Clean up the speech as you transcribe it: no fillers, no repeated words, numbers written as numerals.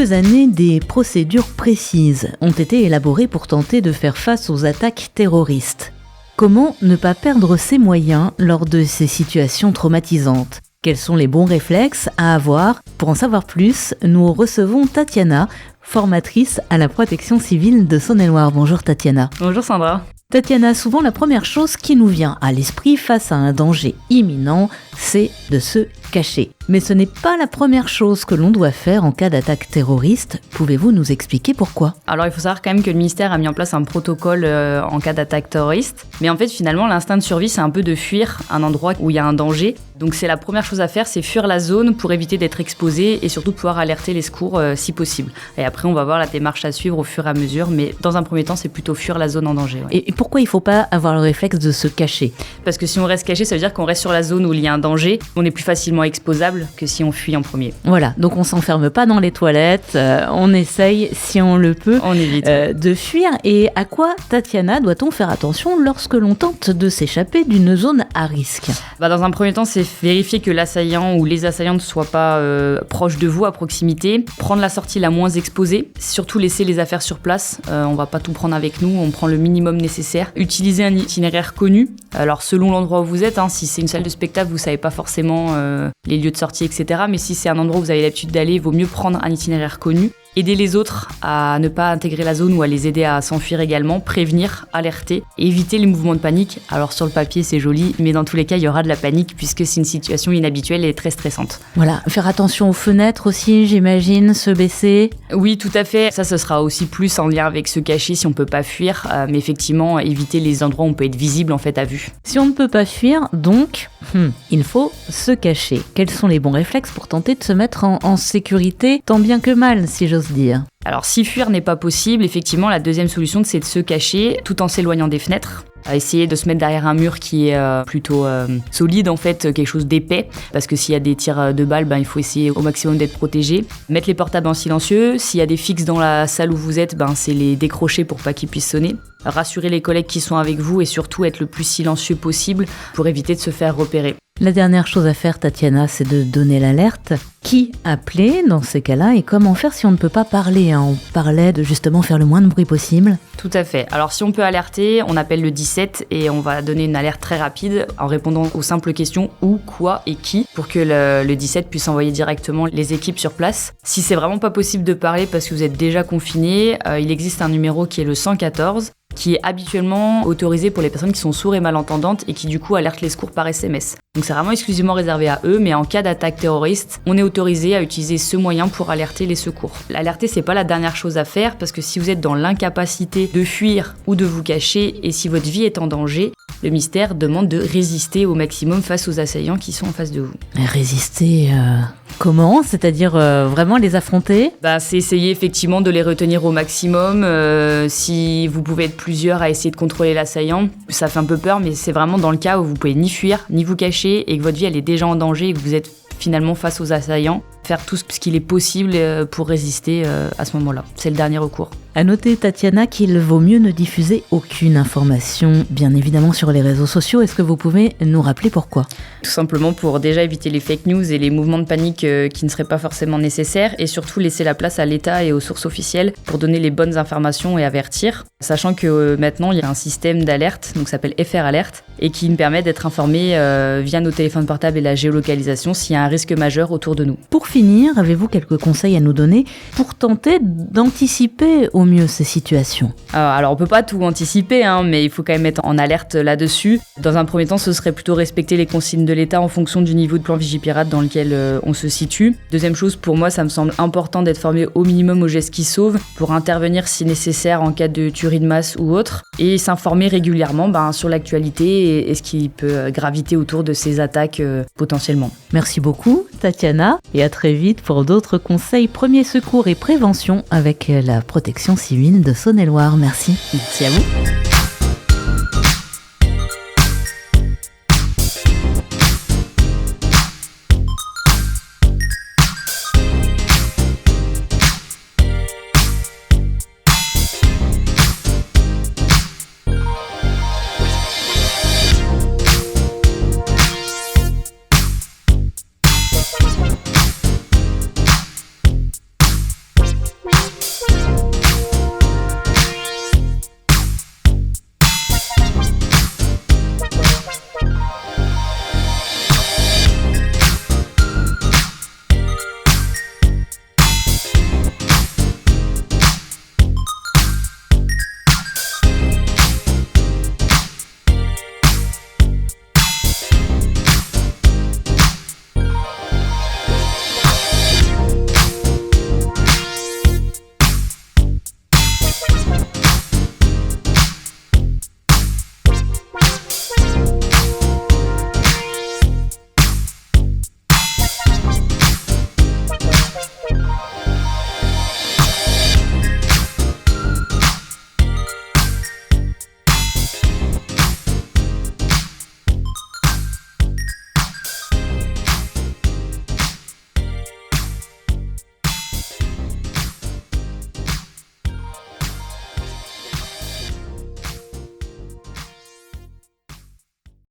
quelques années, des procédures précises ont été élaborées pour tenter de faire face aux attaques terroristes. Comment ne pas perdre ses moyens lors de ces situations traumatisantes ? Quels sont les bons réflexes à avoir ? Pour en savoir plus, nous recevons Tatiana, formatrice à la protection civile de Saône-et-Loire. Bonjour Tatiana. Bonjour Sandra. Tatiana, souvent la première chose qui nous vient à l'esprit face à un danger imminent, c'est de se cacher. Mais ce n'est pas la première chose que l'on doit faire en cas d'attaque terroriste. Pouvez-vous nous expliquer pourquoi ? Alors il faut savoir quand même que le ministère a mis en place un protocole en cas d'attaque terroriste. Mais en fait finalement l'instinct de survie c'est un peu de fuir un endroit où il y a un danger. Donc c'est la première chose à faire, c'est fuir la zone pour éviter d'être exposé et surtout pouvoir alerter les secours si possible. Et après on va voir la démarche à suivre au fur et à mesure. Mais dans un premier temps c'est plutôt fuir la zone en danger. Ouais. Et pourquoi il ne faut pas avoir le réflexe de se cacher ? Parce que si on reste caché ça veut dire qu'on reste sur la zone où il y a un danger. On est plus facilement exposable que si on fuit en premier. Voilà, donc on s'enferme pas dans les toilettes, on essaye, si on le peut, on évite. De fuir. Et à quoi, Tatiana, doit-on faire attention lorsque l'on tente de s'échapper d'une zone à risque ? Dans un premier temps, c'est vérifier que l'assaillant ou les assaillants ne soient pas proches de vous, à proximité. Prendre la sortie la moins exposée. Surtout laisser les affaires sur place. On va pas tout prendre avec nous, on prend le minimum nécessaire. Utiliser un itinéraire connu. Alors selon l'endroit où vous êtes, si c'est une salle de spectacle, vous savez pas forcément les lieux de sortie, etc. Mais si c'est un endroit où vous avez l'habitude d'aller, il vaut mieux prendre un itinéraire connu. Aider les autres à ne pas intégrer la zone ou à les aider à s'enfuir également, prévenir, alerter, éviter les mouvements de panique. Alors sur le papier c'est joli, mais dans tous les cas il y aura de la panique puisque c'est une situation inhabituelle et très stressante. Voilà, faire attention aux fenêtres aussi, j'imagine, se baisser. Oui, tout à fait. Ça, ce sera aussi plus en lien avec se cacher si on peut pas fuir, mais effectivement éviter les endroits où on peut être visible en fait à vue. Si on ne peut pas fuir, donc, il faut se cacher. Quels sont les bons réflexes pour tenter de se mettre en sécurité, tant bien que mal, si j'ose dire ? Alors si fuir n'est pas possible, effectivement la deuxième solution c'est de se cacher tout en s'éloignant des fenêtres. Essayer de se mettre derrière un mur qui est plutôt solide en fait, quelque chose d'épais, parce que s'il y a des tirs de balles, il faut essayer au maximum d'être protégé. Mettre les portables en silencieux, s'il y a des fixes dans la salle où vous êtes, c'est les décrocher pour pas qu'ils puissent sonner. Rassurer les collègues qui sont avec vous et surtout être le plus silencieux possible pour éviter de se faire repérer. La dernière chose à faire, Tatiana, c'est de donner l'alerte. Qui appeler dans ces cas-là et comment faire si on ne peut pas parler ? On parlait de justement faire le moins de bruit possible. Tout à fait. Alors si on peut alerter, on appelle le 17 et on va donner une alerte très rapide en répondant aux simples questions où, quoi et qui pour que le 17 puisse envoyer directement les équipes sur place. Si c'est vraiment pas possible de parler parce que vous êtes déjà confiné, il existe un numéro qui est le 114 qui est habituellement autorisé pour les personnes qui sont sourdes et malentendantes et qui du coup alertent les secours par SMS. Donc c'est vraiment exclusivement réservé à eux, mais en cas d'attaque terroriste, on est autorisé à utiliser ce moyen pour alerter les secours. L'alerter, c'est pas la dernière chose à faire parce que si vous êtes dans l'incapacité de fuir ou de vous cacher et si votre vie est en danger, le ministère demande de résister au maximum face aux assaillants qui sont en face de vous. Résister comment ? C'est-à-dire vraiment les affronter ? C'est essayer effectivement de les retenir au maximum. Si vous pouvez être plusieurs à essayer de contrôler l'assaillant, ça fait un peu peur, mais c'est vraiment dans le cas où vous pouvez ni fuir, ni vous cacher et que votre vie elle est déjà en danger et que vous êtes finalement face aux assaillants. Faire tout ce qu'il est possible pour résister à ce moment-là. C'est le dernier recours. À noter, Tatiana, qu'il vaut mieux ne diffuser aucune information, bien évidemment sur les réseaux sociaux. Est-ce que vous pouvez nous rappeler pourquoi ? Tout simplement pour déjà éviter les fake news et les mouvements de panique qui ne seraient pas forcément nécessaires et surtout laisser la place à l'État et aux sources officielles pour donner les bonnes informations et avertir. Sachant que maintenant, il y a un système d'alerte, donc ça s'appelle FR Alert, et qui nous permet d'être informés via nos téléphones portables et la géolocalisation s'il y a un risque majeur autour de nous. Pour finir, avez-vous quelques conseils à nous donner pour tenter d'anticiper au mieux ces situations ? Alors on peut pas tout anticiper, mais il faut quand même être en alerte là-dessus. Dans un premier temps, ce serait plutôt respecter les consignes de l'État en fonction du niveau de plan Vigipirate dans lequel on se situe. Deuxième chose, pour moi, ça me semble important d'être formé au minimum aux gestes qui sauvent pour intervenir si nécessaire en cas de tuerie de masse ou autre et s'informer régulièrement sur l'actualité et ce qui peut graviter autour de ces attaques potentiellement. Merci beaucoup, Tatiana, et à très vite pour d'autres conseils premiers secours et prévention avec la protection civile de Saône-et-Loire. Merci. Merci à vous.